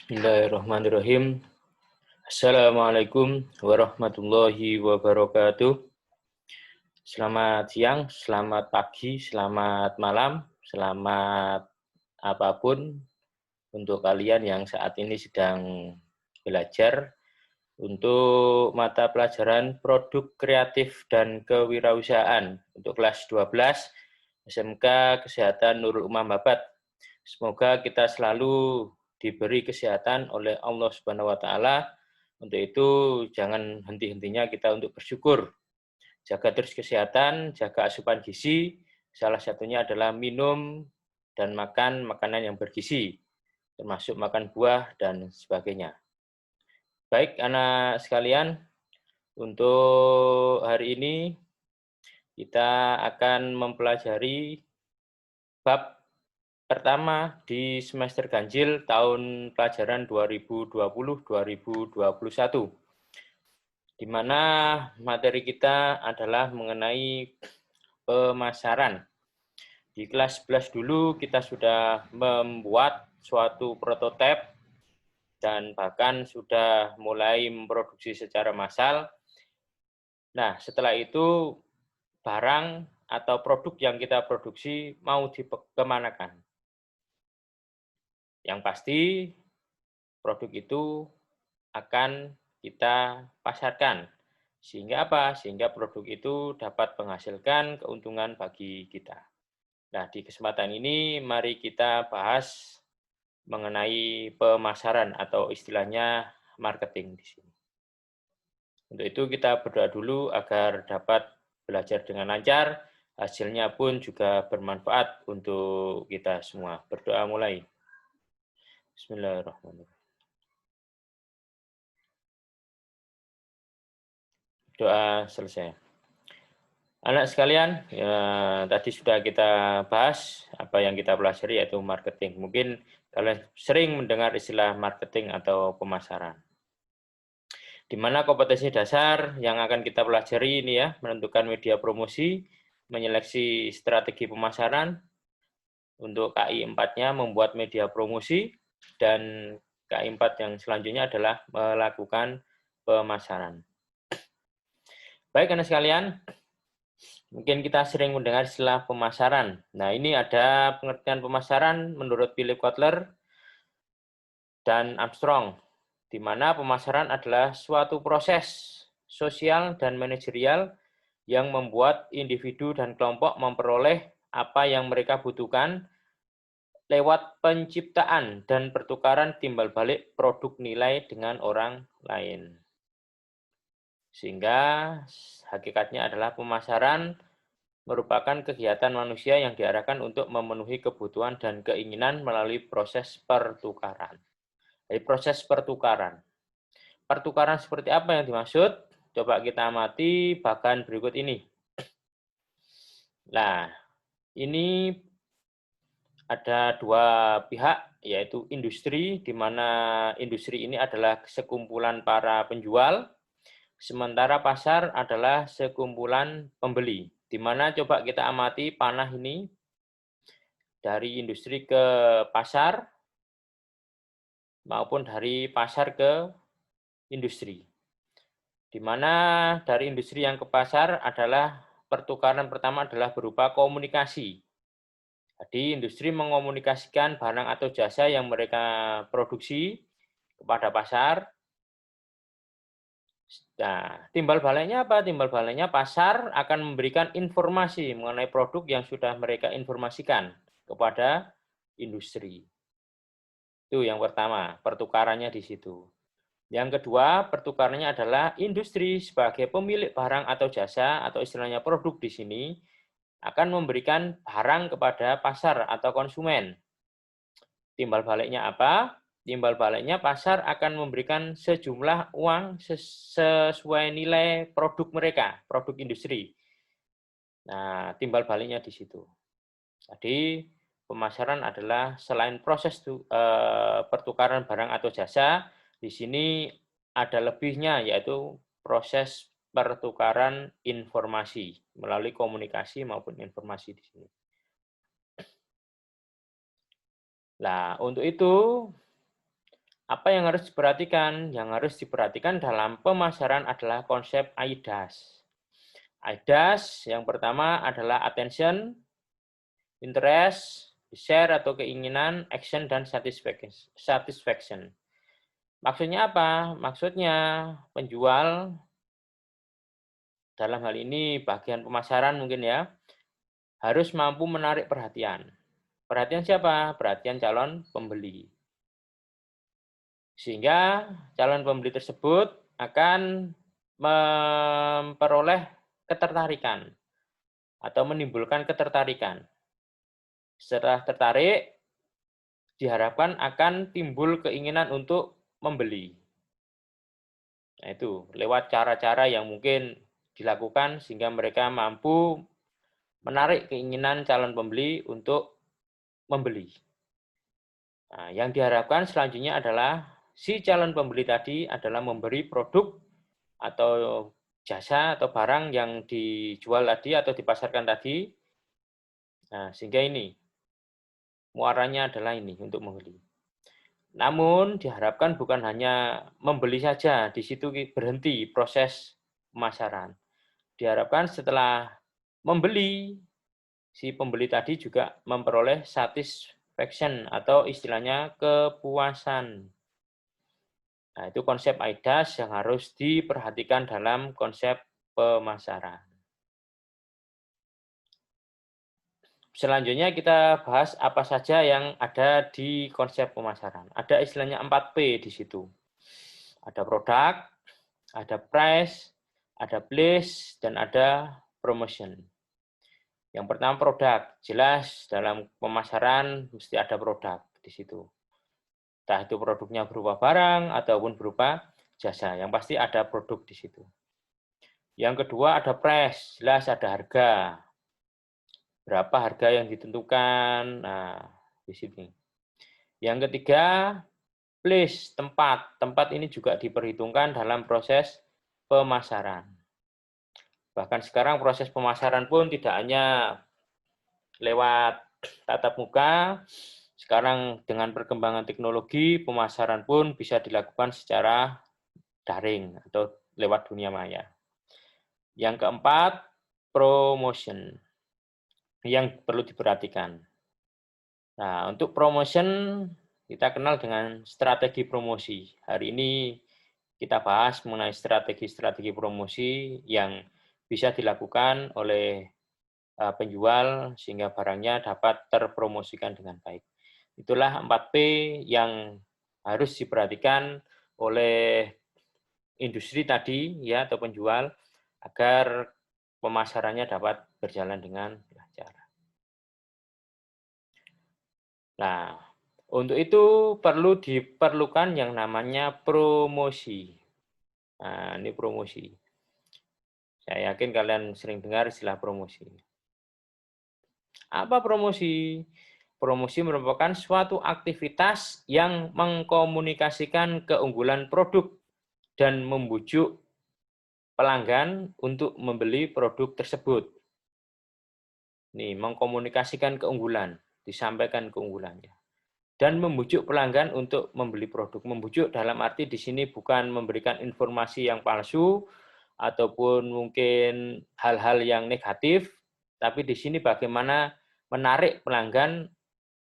Bismillahirrahmanirrahim. Assalamualaikum warahmatullahi wabarakatuh. Selamat siang, selamat pagi, selamat malam, selamat apapun untuk kalian yang saat ini sedang belajar untuk mata pelajaran produk kreatif dan kewirausahaan untuk kelas 12 SMK Kesehatan Nurul Umam Babat. Semoga kita selalu diberi kesehatan oleh Allah Subhanahu wa taala. Untuk itu jangan henti-hentinya kita untuk bersyukur. Jaga terus kesehatan, jaga asupan gizi. Salah satunya adalah minum dan makan makanan yang bergizi, termasuk makan buah dan sebagainya. Baik, anak sekalian, untuk hari ini kita akan mempelajari bab pertama di semester ganjil tahun pelajaran 2020-2021, di mana materi kita adalah mengenai pemasaran. Di kelas 11 dulu kita sudah membuat suatu prototipe dan bahkan sudah mulai memproduksi secara massal. Nah, setelah itu barang atau produk yang kita produksi mau dikemanakan. Yang pasti produk itu akan kita pasarkan. Sehingga apa? Sehingga produk itu dapat menghasilkan keuntungan bagi kita. Nah, di kesempatan ini mari kita bahas mengenai pemasaran atau istilahnya marketing di sini. Untuk itu kita berdoa dulu agar dapat belajar dengan lancar, hasilnya pun juga bermanfaat untuk kita semua. Berdoa mulai. Bismillahirrahmanirrahim. Doa selesai. Anak sekalian, ya, tadi sudah kita bahas apa yang kita pelajari yaitu marketing. Mungkin kalian sering mendengar istilah marketing atau pemasaran. Di mana kompetensi dasar yang akan kita pelajari ini ya, menentukan media promosi, menyeleksi strategi pemasaran, untuk KI 4-nya membuat media promosi, dan KI 4 yang selanjutnya adalah melakukan pemasaran. Baik anak sekalian, mungkin kita sering mendengar istilah pemasaran. Nah, ini ada pengertian pemasaran menurut Philip Kotler dan Armstrong, di mana pemasaran adalah suatu proses sosial dan manajerial yang membuat individu dan kelompok memperoleh apa yang mereka butuhkan lewat penciptaan dan pertukaran timbal balik produk nilai dengan orang lain. Sehingga hakikatnya adalah pemasaran merupakan kegiatan manusia yang diarahkan untuk memenuhi kebutuhan dan keinginan melalui proses pertukaran. Jadi proses pertukaran. Pertukaran seperti apa yang dimaksud? Coba kita amati bagan berikut ini. Nah, ini ada dua pihak, yaitu industri, di mana industri ini adalah sekumpulan para penjual, sementara pasar adalah sekumpulan pembeli. Di mana coba kita amati panah ini dari industri ke pasar maupun dari pasar ke industri. Di mana dari industri yang ke pasar adalah pertukaran pertama adalah berupa komunikasi. Jadi industri mengomunikasikan barang atau jasa yang mereka produksi kepada pasar. Nah, timbal baliknya apa? Timbal baliknya pasar akan memberikan informasi mengenai produk yang sudah mereka informasikan kepada industri. Itu yang pertama, pertukarannya di situ. Yang kedua, pertukarannya adalah industri sebagai pemilik barang atau jasa atau istilahnya produk di sini akan memberikan barang kepada pasar atau konsumen. Timbal baliknya apa? Timbal baliknya pasar akan memberikan sejumlah uang sesuai nilai produk mereka, produk industri. Nah, timbal baliknya di situ. Jadi, pemasaran adalah selain proses pertukaran barang atau jasa, di sini ada lebihnya yaitu proses pertukaran informasi melalui komunikasi maupun informasi di sini. Nah, untuk itu Apa yang harus diperhatikan? Yang harus diperhatikan dalam pemasaran adalah konsep AIDAS. AIDAS yang pertama adalah attention, interest, share atau keinginan, action, dan satisfaction. Maksudnya apa? Maksudnya penjual, dalam hal ini bagian pemasaran mungkin ya, harus mampu menarik perhatian. Perhatian siapa? Perhatian calon pembeli. Sehingga calon pembeli tersebut akan memperoleh ketertarikan atau menimbulkan ketertarikan. Setelah tertarik, diharapkan akan timbul keinginan untuk membeli. Nah, itu lewat cara-cara yang mungkin dilakukan sehingga mereka mampu menarik keinginan calon pembeli untuk membeli. Nah, yang diharapkan selanjutnya adalah si calon pembeli tadi adalah memberi produk atau jasa atau barang yang dijual tadi atau dipasarkan tadi. Nah, sehingga ini muaranya adalah ini untuk membeli. Namun diharapkan bukan hanya membeli saja, di situ berhenti proses pemasaran. Diharapkan setelah membeli, si pembeli tadi juga memperoleh satisfaction atau istilahnya kepuasan. Nah, itu konsep AIDAS yang harus diperhatikan dalam konsep pemasaran. Selanjutnya kita bahas apa saja yang ada di konsep pemasaran. Ada istilahnya 4P di situ. Ada produk, ada price, ada place, dan ada promotion. Yang pertama produk, jelas dalam pemasaran mesti ada produk di situ. Entah itu produknya berupa barang ataupun berupa jasa, yang pasti ada produk di situ. Yang kedua ada price, jelas ada harga. Berapa harga yang ditentukan, nah di sini. Yang ketiga, place, tempat. Tempat ini juga diperhitungkan dalam proses pemasaran. Bahkan sekarang proses pemasaran pun tidak hanya lewat tatap muka, sekarang dengan perkembangan teknologi, pemasaran pun bisa dilakukan secara daring atau lewat dunia maya. Yang keempat, promotion yang perlu diperhatikan. Nah, untuk promotion kita kenal dengan strategi promosi. Hari ini kita bahas mengenai strategi-strategi promosi yang bisa dilakukan oleh penjual sehingga barangnya dapat terpromosikan dengan baik. Itulah 4P yang harus diperhatikan oleh industri tadi ya atau penjual agar pemasarannya dapat berjalan dengan lancar. Nah, untuk itu perlu diperlukan yang namanya promosi. Nah, ini promosi. Saya yakin kalian sering dengar istilah promosi. Apa promosi? Promosi merupakan suatu aktivitas yang mengkomunikasikan keunggulan produk dan membujuk pelanggan untuk membeli produk tersebut. Nih, mengkomunikasikan keunggulan, disampaikan keunggulannya. Dan membujuk pelanggan untuk membeli produk. Membujuk dalam arti di sini bukan memberikan informasi yang palsu ataupun mungkin hal-hal yang negatif, tapi di sini bagaimana menarik pelanggan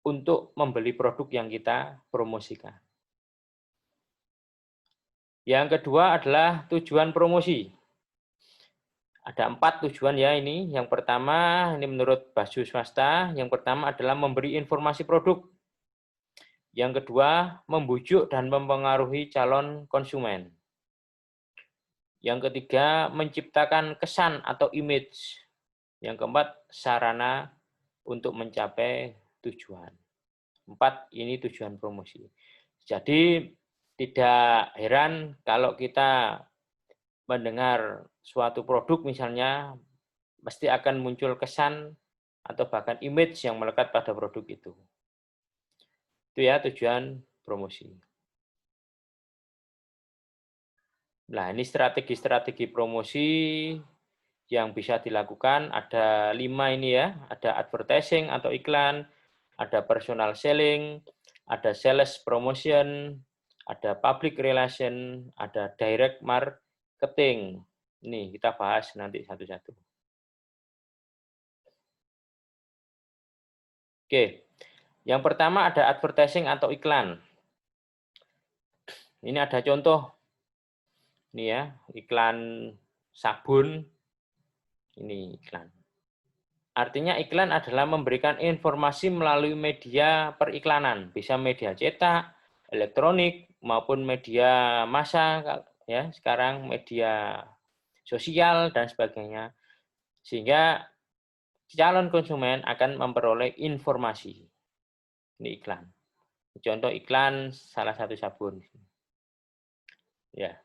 untuk membeli produk yang kita promosikan. Yang kedua adalah tujuan promosi. Ada 4 tujuan ya ini. Yang pertama, ini menurut Basu Swasta, yang pertama adalah memberi informasi produk. Yang kedua, membujuk dan mempengaruhi calon konsumen. Yang ketiga, menciptakan kesan atau image. Yang keempat, sarana untuk mencapai tujuan. 4 ini tujuan promosi. Jadi tidak heran kalau kita mendengar suatu produk misalnya, pasti akan muncul kesan atau bahkan image yang melekat pada produk itu. Itu ya tujuan promosi. Nah, ini strategi-strategi promosi yang bisa dilakukan ada 5 ini ya, ada advertising atau iklan, ada personal selling, ada sales promotion, ada public relation, ada direct marketing. Ini kita bahas nanti satu-satu. Oke, yang pertama ada advertising atau iklan. Ini ada contoh, ini ya, iklan sabun, ini iklan. Artinya iklan adalah memberikan informasi melalui media periklanan, bisa media cetak, elektronik, maupun media massa, ya sekarang media sosial dan sebagainya, sehingga calon konsumen akan memperoleh informasi. Ini iklan. Contoh iklan salah satu sabun. Ya.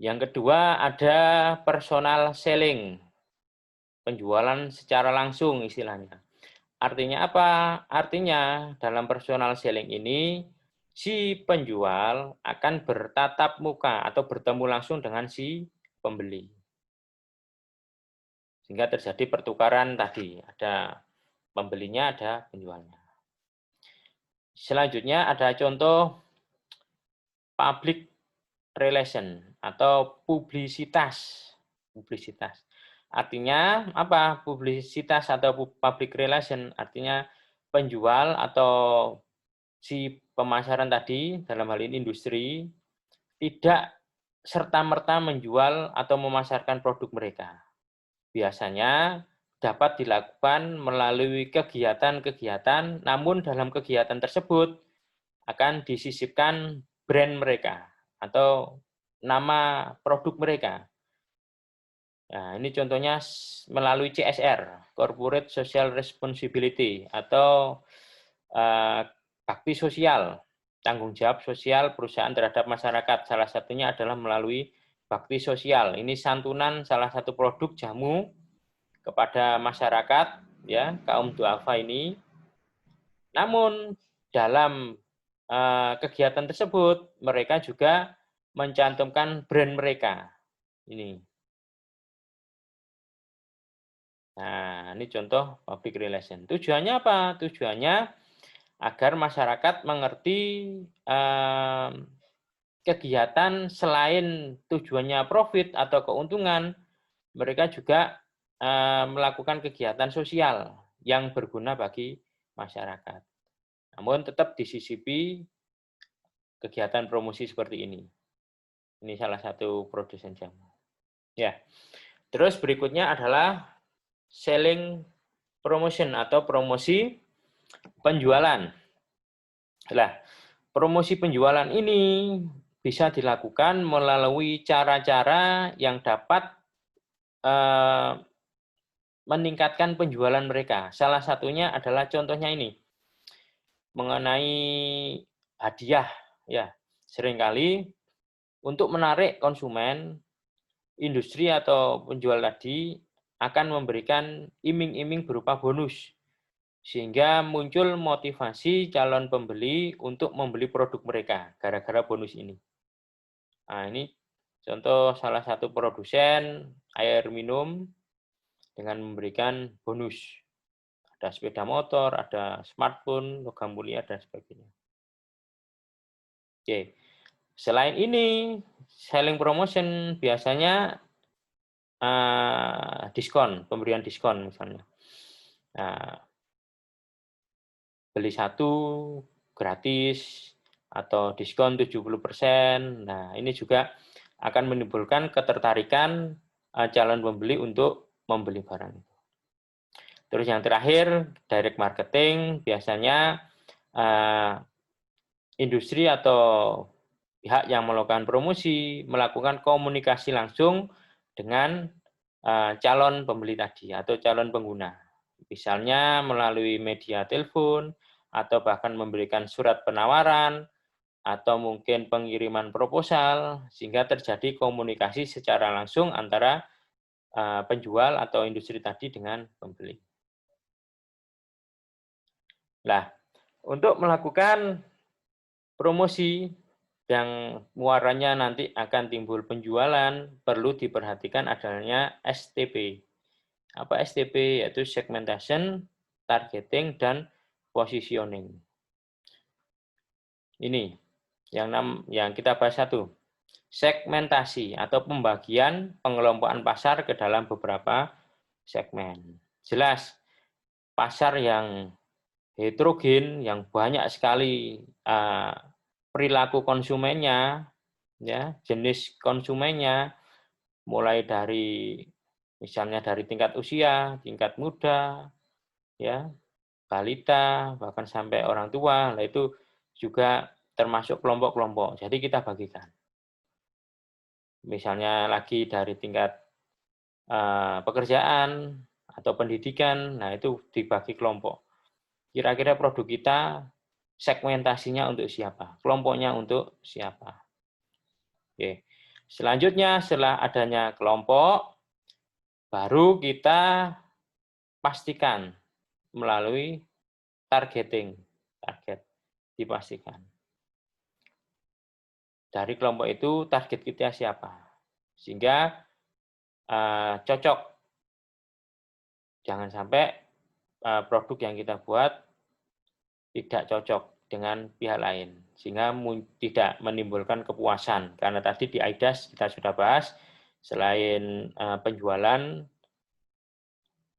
Yang kedua ada personal selling, penjualan secara langsung istilahnya. Artinya apa? Artinya dalam personal selling ini si penjual akan bertatap muka atau bertemu langsung dengan si pembeli. Sehingga terjadi pertukaran tadi, ada pembelinya, ada penjualnya. Selanjutnya ada contoh public relation atau publisitas. Publisitas. Artinya apa? Publisitas atau public relation artinya penjual atau si pemasaran tadi, dalam hal ini industri, tidak serta-merta menjual atau memasarkan produk mereka. Biasanya dapat dilakukan melalui kegiatan-kegiatan, namun dalam kegiatan tersebut akan disisipkan brand mereka atau nama produk mereka. Nah, ini contohnya melalui CSR, Corporate Social Responsibility, atau bakti sosial, tanggung jawab sosial perusahaan terhadap masyarakat. Salah satunya adalah melalui bakti sosial. Ini santunan salah satu produk jamu kepada masyarakat, ya kaum duafa ini. Namun dalam kegiatan tersebut mereka juga mencantumkan brand mereka. Ini. Nah, ini contoh public relation. Tujuannya apa? Tujuannya agar masyarakat mengerti kegiatan selain tujuannya profit atau keuntungan, mereka juga melakukan kegiatan sosial yang berguna bagi masyarakat. Namun tetap disisipi kegiatan promosi seperti ini. Ini salah satu produsen jamu. Ya. Terus berikutnya adalah selling promotion atau promosi penjualan. Nah, promosi penjualan ini bisa dilakukan melalui cara-cara yang dapat meningkatkan penjualan mereka. Salah satunya adalah contohnya ini, mengenai hadiah. Ya, seringkali untuk menarik konsumen, industri atau penjual tadi akan memberikan iming-iming berupa bonus, sehingga muncul motivasi calon pembeli untuk membeli produk mereka gara-gara bonus ini. Nah, ini contoh salah satu produsen air minum dengan memberikan bonus. Ada sepeda motor, ada smartphone, logam mulia, dan sebagainya. Oke. Selain ini, selling promotion biasanya diskon, pemberian diskon misalnya. Nah, beli satu gratis atau diskon 70%. Nah, ini juga akan menimbulkan ketertarikan calon pembeli untuk membeli barang itu. Terus yang terakhir, direct marketing, biasanya industri atau pihak yang melakukan promosi melakukan komunikasi langsung dengan calon pembeli tadi atau calon pengguna. Misalnya melalui media telepon, atau bahkan memberikan surat penawaran, atau mungkin pengiriman proposal, sehingga terjadi komunikasi secara langsung antara penjual atau industri tadi dengan pembeli. Nah, untuk melakukan promosi yang muaranya nanti akan timbul penjualan, perlu diperhatikan adanya STP. Apa STP? Yaitu segmentation, targeting, dan positioning. Ini. Yang kita bahas satu, segmentasi atau pembagian pengelompokan pasar ke dalam beberapa segmen. Jelas, pasar yang heterogen, yang banyak sekali perilaku konsumennya, ya, jenis konsumennya, mulai dari misalnya dari tingkat usia, tingkat muda, ya, balita, bahkan sampai orang tua, nah itu juga termasuk kelompok-kelompok. Jadi kita bagikan. Misalnya lagi dari tingkat pekerjaan atau pendidikan, nah itu dibagi kelompok. Kira-kira produk kita segmentasinya untuk siapa? Kelompoknya untuk siapa? Oke. Selanjutnya setelah adanya kelompok, baru kita pastikan melalui targeting, target dipastikan. Dari kelompok itu target kita siapa? Sehingga cocok. Jangan sampai produk yang kita buat tidak cocok dengan pihak lain, sehingga tidak menimbulkan kepuasan. Karena tadi di AIDAS kita sudah bahas, selain penjualan,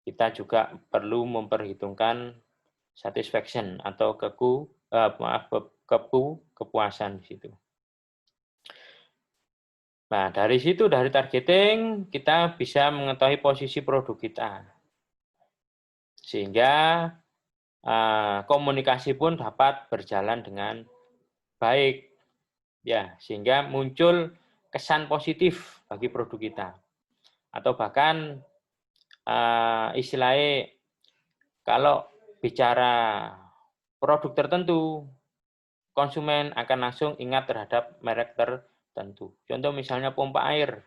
kita juga perlu memperhitungkan satisfaction atau kepuasan di situ. Nah, dari situ, dari targeting, kita bisa mengetahui posisi produk kita. Sehingga komunikasi pun dapat berjalan dengan baik. Ya, sehingga muncul kesan positif bagi produk kita. Atau bahkan istilahnya kalau bicara produk tertentu, konsumen akan langsung ingat terhadap merek tertentu. Contoh misalnya pompa air.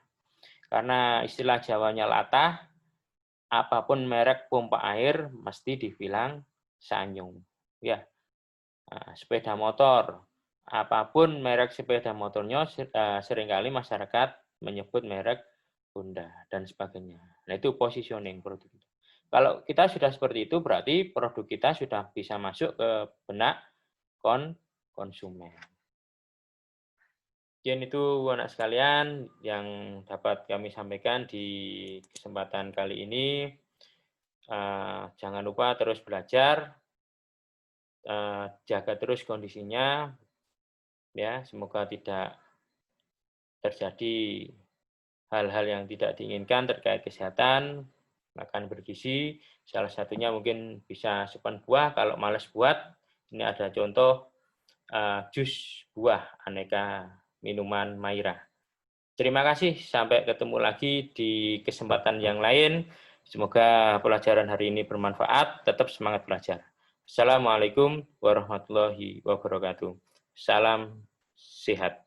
Karena istilah Jawanya latah, apapun merek pompa air mesti dibilang Sanyong. Ya. Nah, sepeda motor, apapun merek sepeda motornya seringkali masyarakat menyebut merek Honda dan sebagainya. Nah, itu positioning produk itu. Kalau kita sudah seperti itu, berarti produk kita sudah bisa masuk ke benak konsumen. Mungkin itu anak sekalian yang dapat kami sampaikan di kesempatan kali ini. Jangan lupa terus belajar, jaga terus kondisinya, ya, semoga tidak terjadi hal-hal yang tidak diinginkan terkait kesehatan. Makan bergizi, salah satunya mungkin bisa asupan buah. Kalau malas buat, ini ada contoh jus buah aneka minuman Maira. Terima kasih, sampai ketemu lagi di kesempatan yang lain. Semoga pelajaran hari ini bermanfaat, tetap semangat belajar. Assalamualaikum warahmatullahi wabarakatuh. Salam sehat.